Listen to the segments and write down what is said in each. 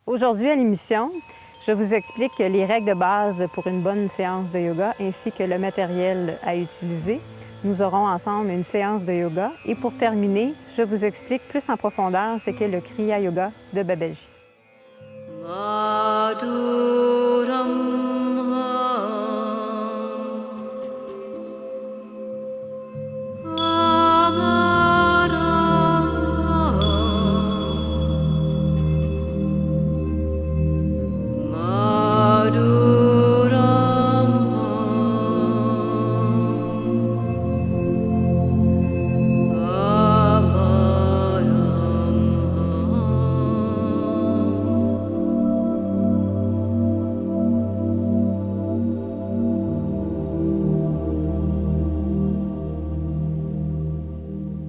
Aujourd'hui à l'émission, je vous explique les règles de base pour une bonne séance de yoga ainsi que le matériel à utiliser. Nous aurons ensemble une séance de yoga et pour terminer, je vous explique plus en profondeur ce qu'est le Kriya Yoga de Babaji.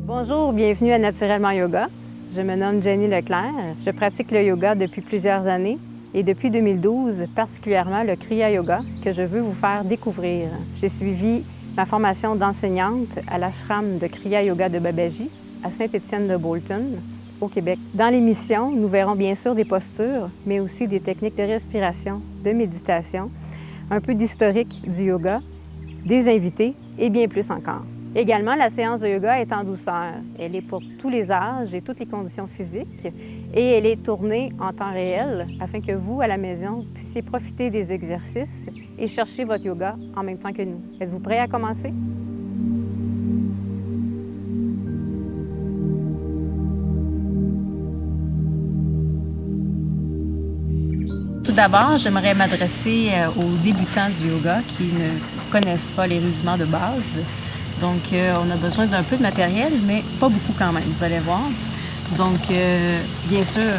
Bonjour, bienvenue à Naturellement Yoga. Je me nomme Jenny Leclerc. Je pratique le yoga depuis plusieurs années et depuis 2012, particulièrement le Kriya Yoga que je veux vous faire découvrir. J'ai suivi ma formation d'enseignante à l'ashram de Kriya Yoga de Babaji à Saint-Étienne-de-Bolton, au Québec. Dans l'émission, nous verrons bien sûr des postures, mais aussi des techniques de respiration, de méditation, un peu d'historique du yoga, des invités et bien plus encore. Également, la séance de yoga est en douceur. Elle est pour tous les âges et toutes les conditions physiques et elle est tournée en temps réel afin que vous, à la maison, puissiez profiter des exercices et chercher votre yoga en même temps que nous. Êtes-vous prêts à commencer? Tout d'abord, j'aimerais m'adresser aux débutants du yoga qui ne connaissent pas les rudiments de base. Donc, on a besoin d'un peu de matériel, mais pas beaucoup quand même, vous allez voir. Donc, bien sûr,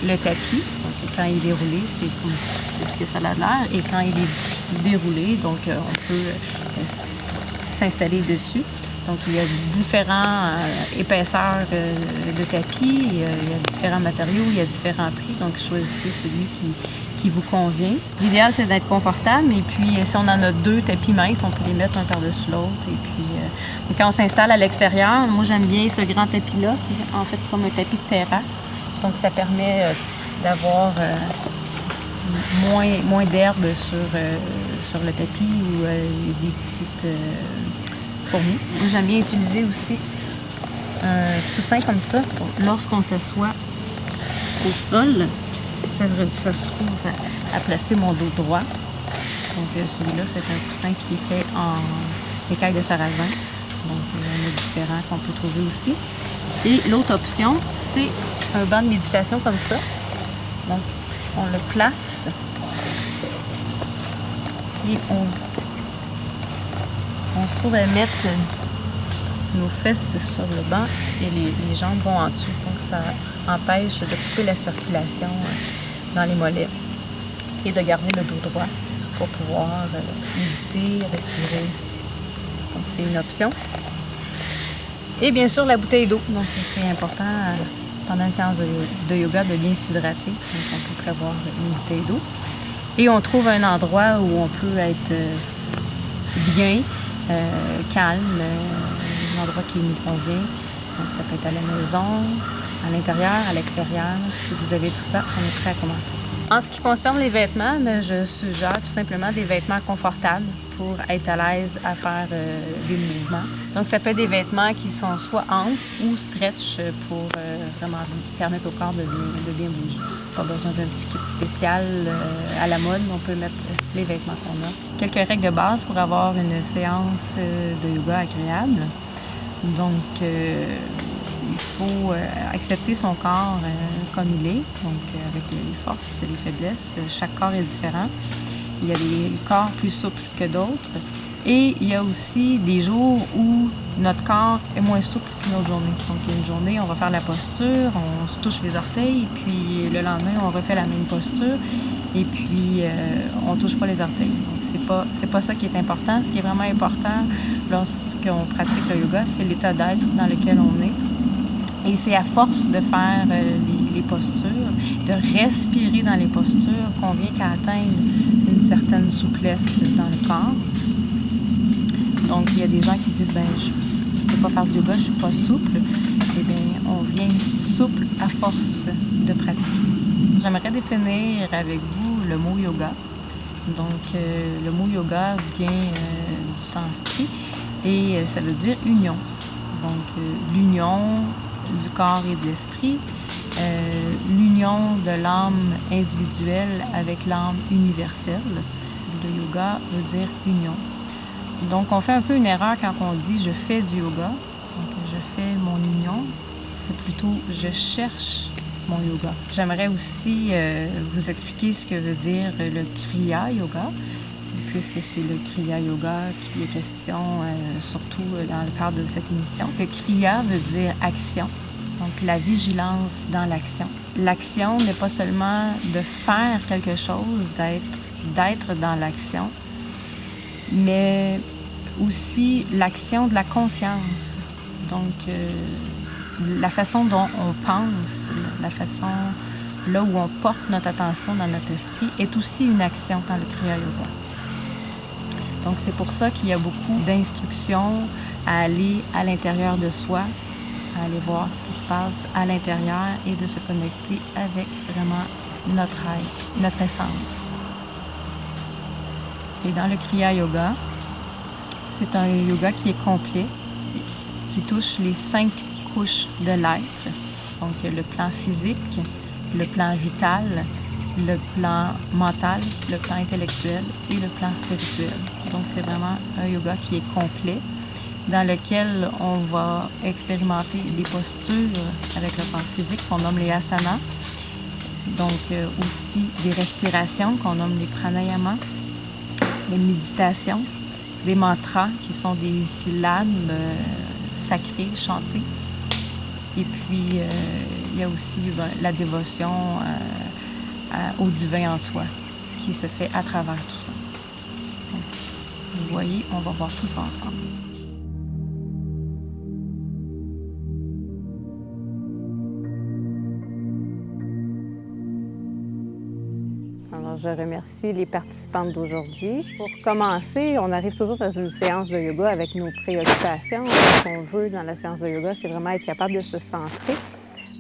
le tapis, donc, quand il est déroulé, c'est ce que ça a l'air. Et quand il est déroulé, donc, on peut s'installer dessus. Donc, il y a différentes épaisseurs de tapis, il y a différents matériaux, il y a différents prix. Donc, choisissez celui qui vous convient. L'idéal, c'est d'être confortable. Et puis, si on en a deux tapis minces, on peut les mettre un par-dessus l'autre. Et puis, quand on s'installe à l'extérieur, moi, j'aime bien ce grand tapis-là, qui est en fait comme un tapis de terrasse. Donc, ça permet d'avoir moins d'herbe sur le tapis ou des petites fourmis. Moi, j'aime bien utiliser aussi un coussin comme ça lorsqu'on s'assoit au sol. Ça se trouve à placer mon dos droit. Donc celui-là, c'est un coussin qui est fait en écaille de sarrasin. Donc il y en a différents qu'on peut trouver aussi. Et l'autre option, c'est un banc de méditation comme ça. Donc on le place et on se trouve à mettre nos fesses sur le banc et les jambes vont en dessous. Donc ça empêche de couper la circulation dans les mollets et de garder le dos droit pour pouvoir méditer, respirer. Donc c'est une option. Et bien sûr la bouteille d'eau. Donc c'est important pendant une séance de yoga de bien s'hydrater. Donc on peut prévoir une bouteille d'eau. Et on trouve un endroit où on peut être bien, calme, un endroit qui nous convient. Donc ça peut être à la maison, à l'intérieur, à l'extérieur. Puis vous avez tout ça, on est prêt à commencer. En ce qui concerne les vêtements, je suggère tout simplement des vêtements confortables pour être à l'aise à faire des mouvements. Donc ça peut être des vêtements qui sont soit amples ou stretch pour vraiment permettre au corps de bien bouger. Pas besoin d'un petit kit spécial à la mode, mais on peut mettre les vêtements qu'on a. Quelques règles de base pour avoir une séance de yoga agréable. Donc, il faut accepter son corps comme il est, donc avec les forces et les faiblesses. Chaque corps est différent. Il y a des corps plus souples que d'autres. Et il y a aussi des jours où notre corps est moins souple qu'une autre journée. Donc, une journée, on va faire la posture, on se touche les orteils, puis le lendemain, on refait la même posture, et puis on ne touche pas les orteils. Donc, c'est pas ça qui est important. Ce qui est vraiment important lorsqu'on pratique le yoga, c'est l'état d'être dans lequel on est. Et c'est à force de faire les postures, de respirer dans les postures, qu'on vient qu'à atteindre une certaine souplesse dans le corps. Donc, il y a des gens qui disent, je ne peux pas faire du yoga, je ne suis pas souple. Eh bien, on vient souple à force de pratiquer. j'aimerais définir avec vous le mot yoga. Donc, le mot yoga vient du sanskrit et ça veut dire union. Donc, l'union du corps et de l'esprit, l'union de l'âme individuelle avec l'âme universelle. Le yoga veut dire union. Donc, on fait un peu une erreur quand on dit « je fais du yoga ». Donc, je fais mon union. C'est plutôt « je cherche mon yoga ». J'aimerais aussi vous expliquer ce que veut dire le Kriya Yoga, puisque c'est le Kriya Yoga qui est question, surtout dans le cadre de cette émission. Le Kriya veut dire action, donc la vigilance dans l'action. L'action n'est pas seulement de faire quelque chose, d'être dans l'action, mais aussi l'action de la conscience. Donc, la façon dont on pense, la façon là où on porte notre attention dans notre esprit est aussi une action dans le Kriya Yoga. Donc, c'est pour ça qu'il y a beaucoup d'instructions à aller à l'intérieur de soi, à aller voir ce qui se passe à l'intérieur et de se connecter avec vraiment notre être, notre essence. Et dans le Kriya Yoga, c'est un yoga qui est complet, qui touche les 5 couches de l'être. Donc, le plan physique, le plan vital, le plan mental, le plan intellectuel et le plan spirituel. Donc, c'est vraiment un yoga qui est complet, dans lequel on va expérimenter les postures avec le corps physique qu'on nomme les asanas. Donc, aussi des respirations qu'on nomme les pranayamas, les méditations, des mantras qui sont des syllabes sacrées, chantées. Et puis, il y a aussi la dévotion au divin en soi qui se fait à travers tout ça. Donc, vous voyez, on va voir tout ça ensemble. Alors, je remercie les participantes d'aujourd'hui. Pour commencer, on arrive toujours dans une séance de yoga avec nos préoccupations. Ce qu'on veut dans la séance de yoga, c'est vraiment être capable de se centrer.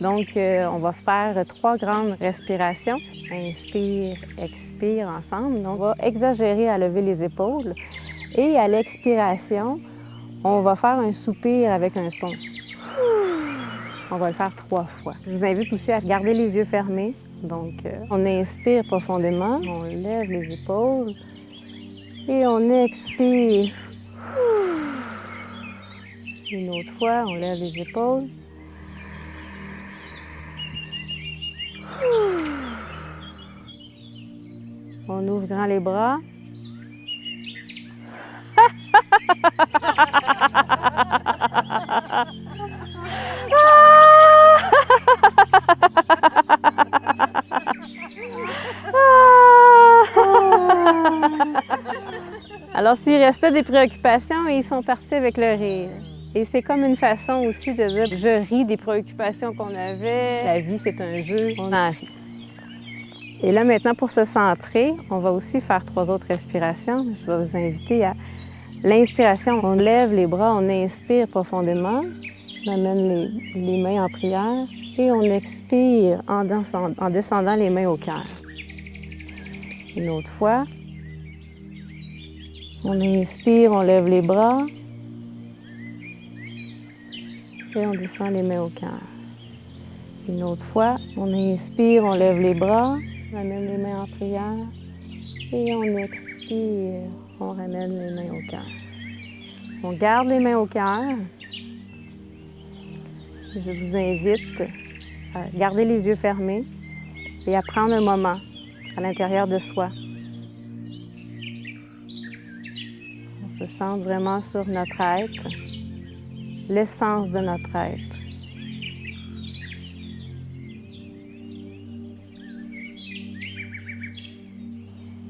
Donc, on va faire 3 grandes respirations. Inspire, expire ensemble. Donc, on va exagérer à lever les épaules. Et à l'expiration, on va faire un soupir avec un son. On va le faire 3 fois. Je vous invite aussi à garder les yeux fermés. Donc, on inspire profondément, on lève les épaules et on expire. Une autre fois, on lève les épaules. On ouvre grand les bras. Alors, s'il restait des préoccupations, ils sont partis avec le rire. Et c'est comme une façon aussi de dire « je ris des préoccupations qu'on avait, la vie c'est un jeu, on en rit ». Et là maintenant, pour se centrer, on va aussi faire 3 autres respirations. Je vais vous inviter à l'inspiration. On lève les bras, on inspire profondément, on amène les mains en prière et on expire en descendant les mains au cœur. Une autre fois. On inspire, on lève les bras et on descend les mains au cœur. Une autre fois, on inspire, on lève les bras, on amène les mains en prière et on expire, on ramène les mains au cœur. On garde les mains au cœur. Je vous invite à garder les yeux fermés et à prendre un moment à l'intérieur de soi. On se centre vraiment sur notre être, l'essence de notre être.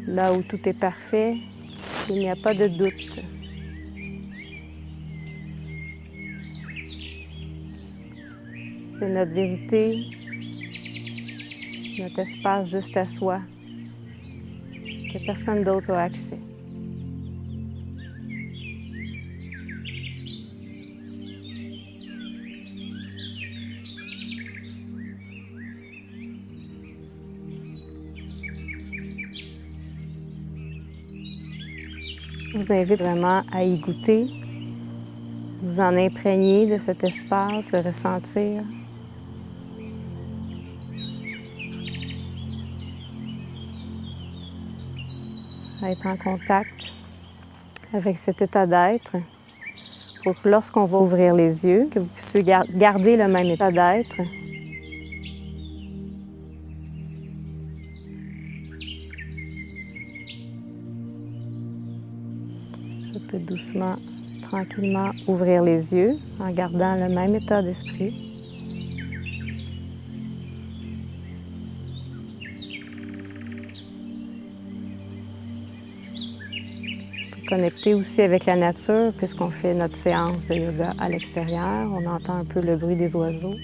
Là où tout est parfait, il n'y a pas de doute. C'est notre vérité, notre espace juste à soi, que personne d'autre a accès. Je vous invite vraiment à y goûter, vous en imprégner de cet espace, le ressentir. À être en contact avec cet état d'être pour que lorsqu'on va ouvrir les yeux, que vous puissiez garder le même état d'être. Je peux doucement, tranquillement ouvrir les yeux en gardant le même état d'esprit. Connecter aussi avec la nature puisqu'on fait notre séance de yoga à l'extérieur. On entend un peu le bruit des oiseaux.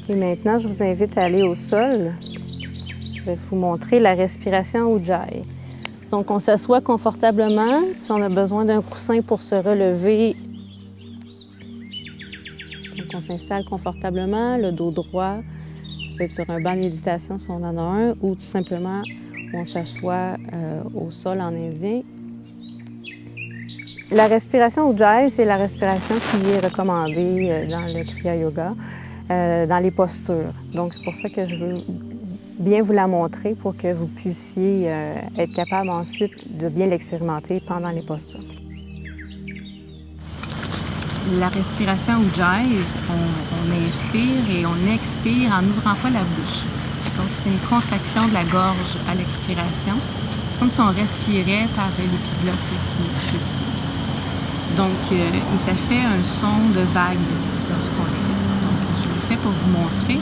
Et maintenant, je vous invite à aller au sol. Je vais vous montrer la respiration Ujjayi. Donc, on s'assoit confortablement. Si on a besoin d'un coussin pour se relever, donc on s'installe confortablement, le dos droit. Ça peut être sur un banc de méditation si on en a un, ou tout simplement on s'assoit au sol en indien. La respiration Ujjayi, c'est la respiration qui est recommandée dans le Kriya Yoga, dans les postures. Donc, c'est pour ça que je veux bien vous la montrer pour que vous puissiez être capable ensuite de bien l'expérimenter pendant les postures. La respiration Ujjayi, on inspire et on expire en n'ouvrant pas la bouche. Donc, c'est une contraction de la gorge à l'expiration. C'est comme si on respirait par l'épiglotte qui est ici. Donc, et ça fait un son de vague lorsqu'on le fait. Donc, je le fais pour vous montrer.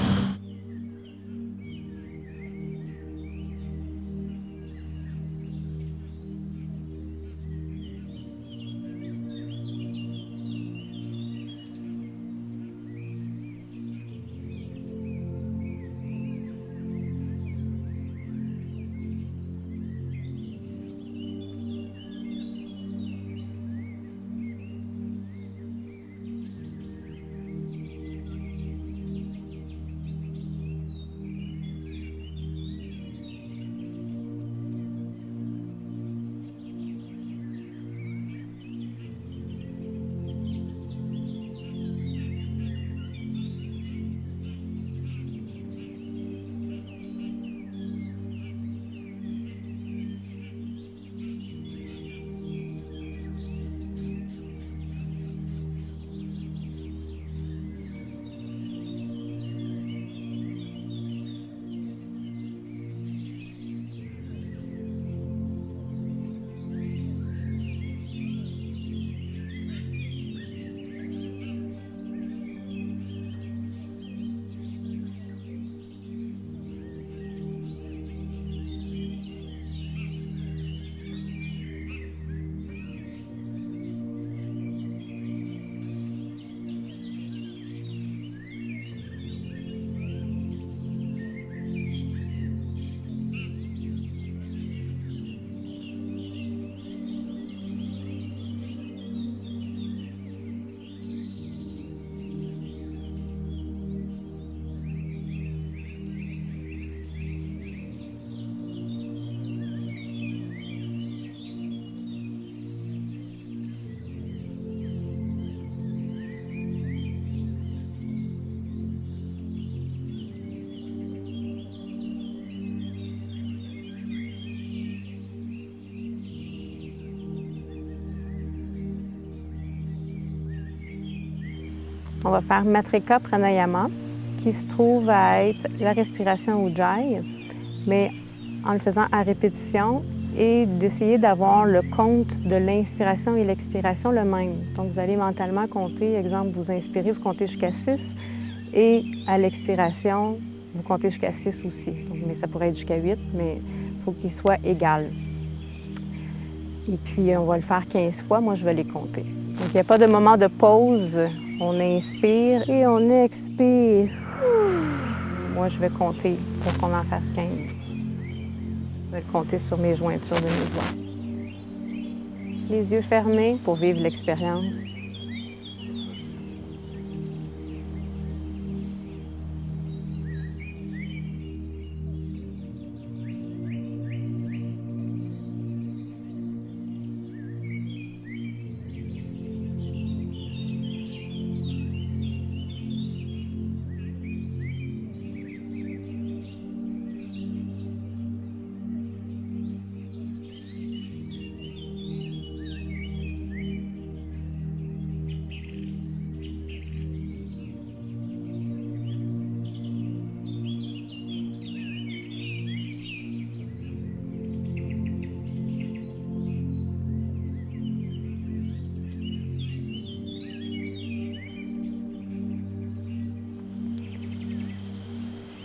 On va faire Matrika Pranayama, qui se trouve à être la respiration Ujjayi, mais en le faisant à répétition et d'essayer d'avoir le compte de l'inspiration et l'expiration le même. Donc, vous allez mentalement compter, exemple, vous inspirez, vous comptez jusqu'à 6, et à l'expiration, vous comptez jusqu'à 6 aussi. Donc, mais ça pourrait être jusqu'à 8, mais il faut qu'il soit égal. Et puis, on va le faire 15 fois. Moi, je vais les compter. Donc, il n'y a pas de moment de pause. On inspire et on expire. Moi, je vais compter pour qu'on en fasse 15. Je vais le compter sur mes jointures de mes doigts. Les yeux fermés pour vivre l'expérience.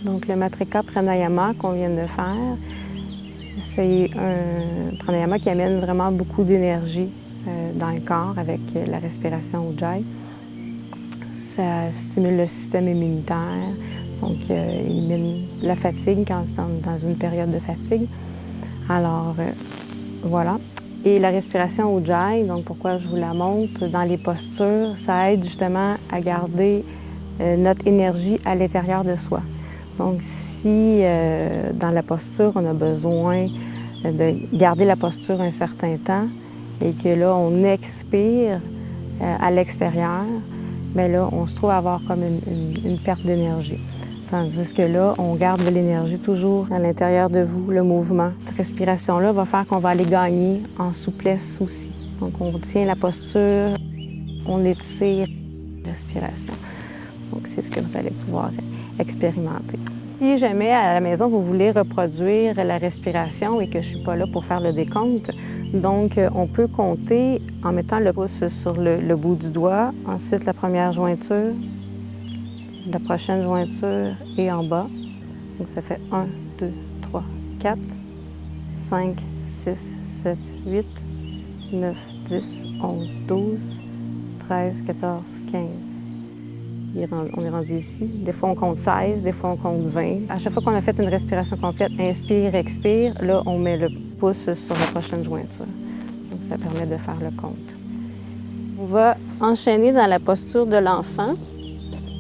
Donc le Matrika Pranayama qu'on vient de faire, c'est un pranayama qui amène vraiment beaucoup d'énergie dans le corps avec la respiration Ujjayi. Ça stimule le système immunitaire, donc il élimine la fatigue quand c'est dans une période de fatigue. Alors voilà. Et la respiration Ujjayi, donc pourquoi je vous la montre, dans les postures, ça aide justement à garder notre énergie à l'intérieur de soi. Donc si dans la posture, on a besoin de garder la posture un certain temps et que là, on expire à l'extérieur, bien là, on se trouve à avoir comme une perte d'énergie. Tandis que là, on garde de l'énergie toujours à l'intérieur de vous, le mouvement. Cette respiration-là va faire qu'on va aller gagner en souplesse aussi. Donc, on tient la posture, on étire la respiration. Donc, c'est ce que vous allez pouvoir expérimenter. Si jamais à la maison, vous voulez reproduire la respiration et que je ne suis pas là pour faire le décompte, donc on peut compter en mettant le pouce sur le bout du doigt, ensuite la première jointure, la prochaine jointure et en bas. Donc ça fait 1, 2, 3, 4, 5, 6, 7, 8, 9, 10, 11, 12, 13, 14, 15. On est rendu ici. Des fois, on compte 16, des fois, on compte 20. À chaque fois qu'on a fait une respiration complète, inspire, expire, là, on met le pouce sur la prochaine jointure. Donc, ça permet de faire le compte. On va enchaîner dans la posture de l'enfant.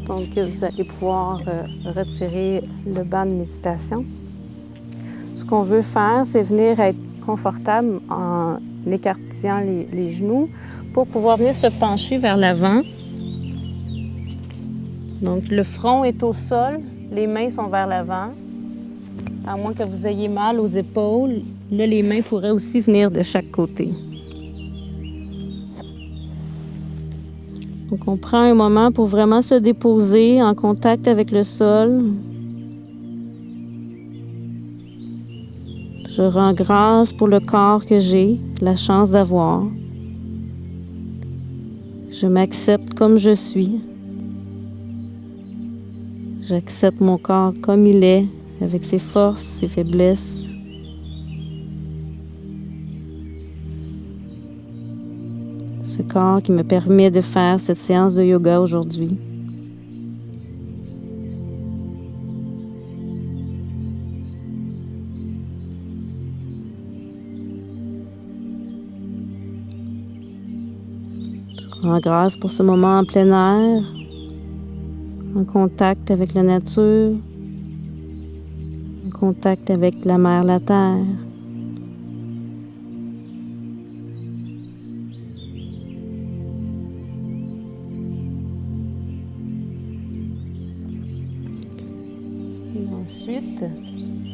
Donc, vous allez pouvoir retirer le banc de méditation. Ce qu'on veut faire, c'est venir être confortable en écartillant les genoux pour pouvoir venir se pencher vers l'avant. Donc, le front est au sol, les mains sont vers l'avant. À moins que vous ayez mal aux épaules, là, les mains pourraient aussi venir de chaque côté. Donc, on prend un moment pour vraiment se déposer en contact avec le sol. Je rends grâce pour le corps que j'ai, la chance d'avoir. Je m'accepte comme je suis. J'accepte mon corps comme il est, avec ses forces, ses faiblesses. Ce corps qui me permet de faire cette séance de yoga aujourd'hui. Je rends grâce pour ce moment en plein air, en contact avec la nature, en contact avec la mer, la terre. Et ensuite,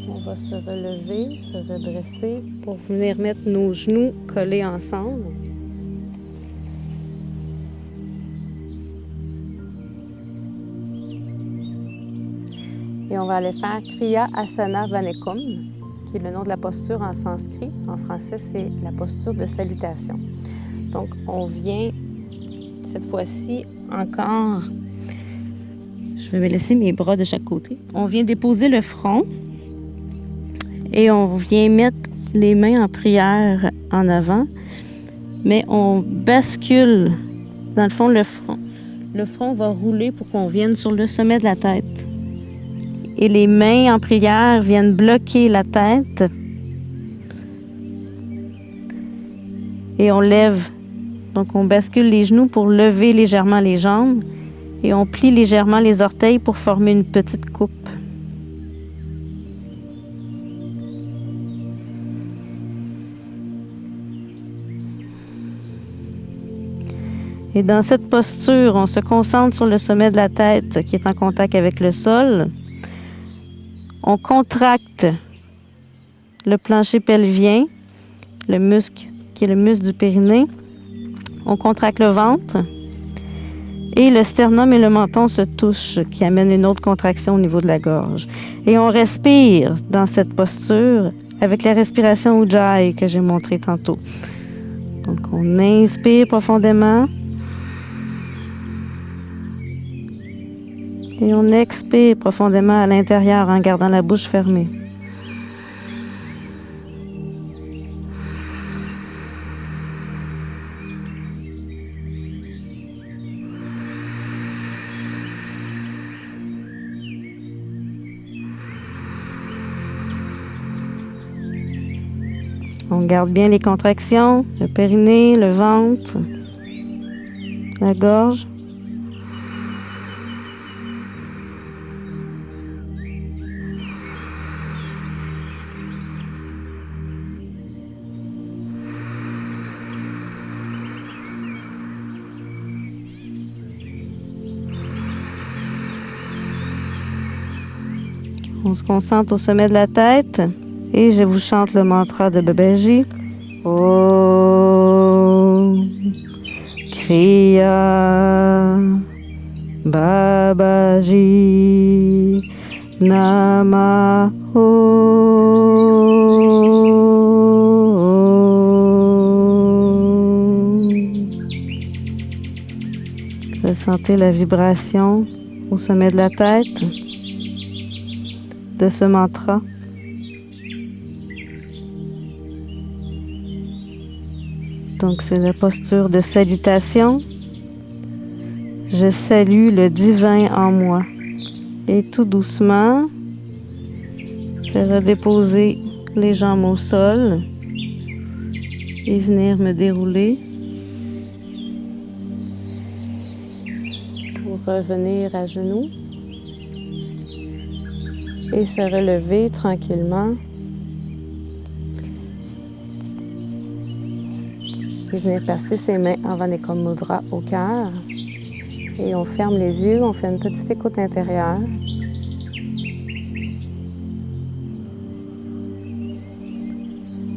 on va se relever, se redresser pour venir mettre nos genoux collés ensemble. Et on va aller faire Kriya Asana Vanekum, qui est le nom de la posture en sanskrit. En français, c'est la posture de salutation. Donc, on vient, cette fois-ci, encore, je vais me laisser mes bras de chaque côté. On vient déposer le front et on vient mettre les mains en prière en avant, mais on bascule, dans le fond, le front. Le front va rouler pour qu'on vienne sur le sommet de la tête. Et les mains en prière viennent bloquer la tête. Et on lève. Donc, on bascule les genoux pour lever légèrement les jambes. Et on plie légèrement les orteils pour former une petite coupe. Et dans cette posture, on se concentre sur le sommet de la tête qui est en contact avec le sol. On contracte le plancher pelvien, le muscle qui est le muscle du périnée. On contracte le ventre et le sternum et le menton se touchent, qui amène une autre contraction au niveau de la gorge. Et on respire dans cette posture avec la respiration Ujjayi que j'ai montrée tantôt. Donc, on inspire profondément. Et on expire profondément à l'intérieur en gardant la bouche fermée. On garde bien les contractions, le périnée, le ventre, la gorge. On se concentre au sommet de la tête et je vous chante le mantra de Babaji. Om Kriya Babaji Namaho. Ressentez la vibration au sommet de la tête de ce mantra. Donc, c'est la posture de salutation. Je salue le divin en moi. Et tout doucement, je vais redéposer les jambes au sol et venir me dérouler pour revenir à genoux et se relever tranquillement. Et venir passer ses mains en Vaneka Mudra au cœur. Et on ferme les yeux, on fait une petite écoute intérieure.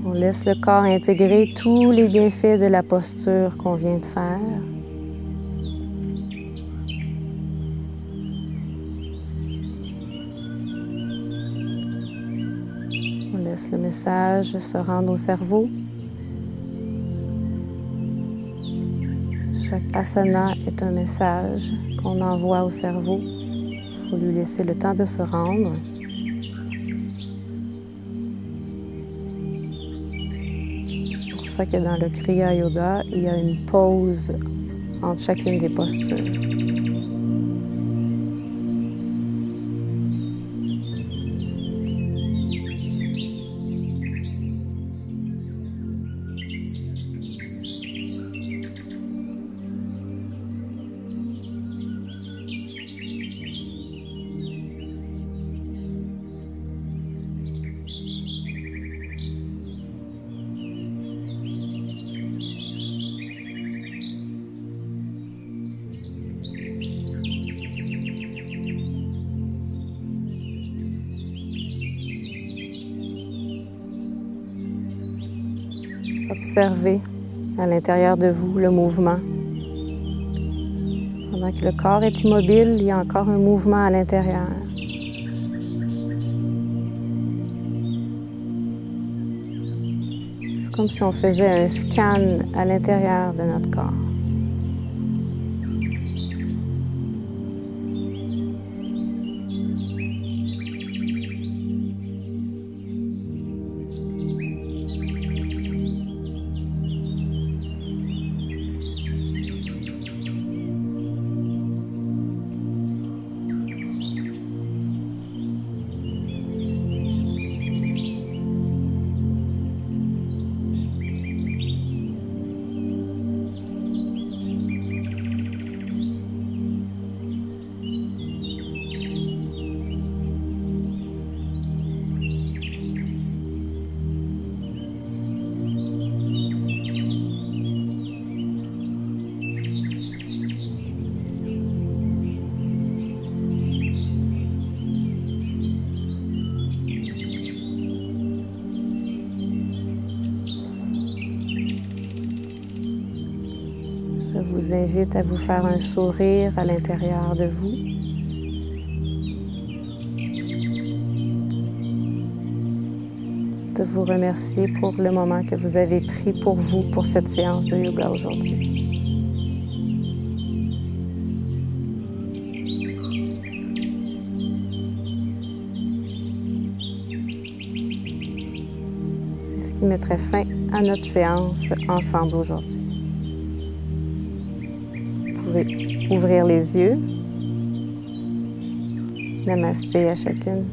On laisse le corps intégrer tous les bienfaits de la posture qu'on vient de faire. On laisse le message se rendre au cerveau. Chaque asana est un message qu'on envoie au cerveau. Il faut lui laisser le temps de se rendre. C'est pour ça que dans le Kriya Yoga, il y a une pause entre chacune des postures. Observez à l'intérieur de vous le mouvement. Pendant que le corps est immobile, il y a encore un mouvement à l'intérieur. C'est comme si on faisait un scan à l'intérieur de notre corps. Je vous invite à vous faire un sourire à l'intérieur de vous. De vous remercier pour le moment que vous avez pris pour vous pour cette séance de yoga aujourd'hui. qui mettrait fin à notre séance ensemble aujourd'hui. Vous pouvez ouvrir les yeux. Namasté à chacune.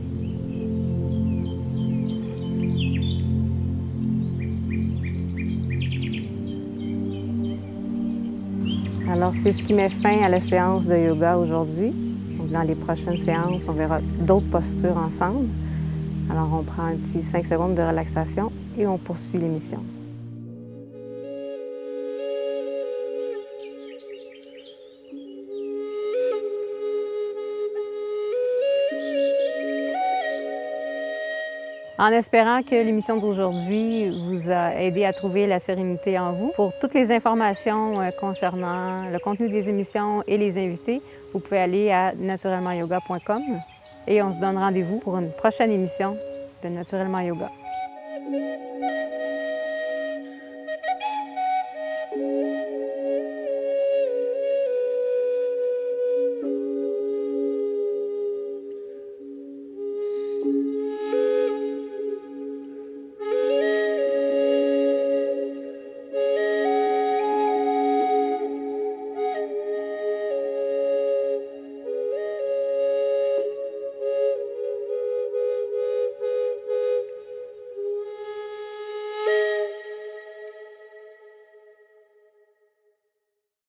Alors, c'est ce qui met fin à la séance de yoga aujourd'hui. Donc, dans les prochaines séances, on verra d'autres postures ensemble. Alors, on prend un petit 5 secondes de relaxation et on poursuit l'émission. En espérant que l'émission d'aujourd'hui vous a aidé à trouver la sérénité en vous. Pour toutes les informations concernant le contenu des émissions et les invités, vous pouvez aller à naturellementyoga.com et on se donne rendez-vous pour une prochaine émission de Naturellement Yoga.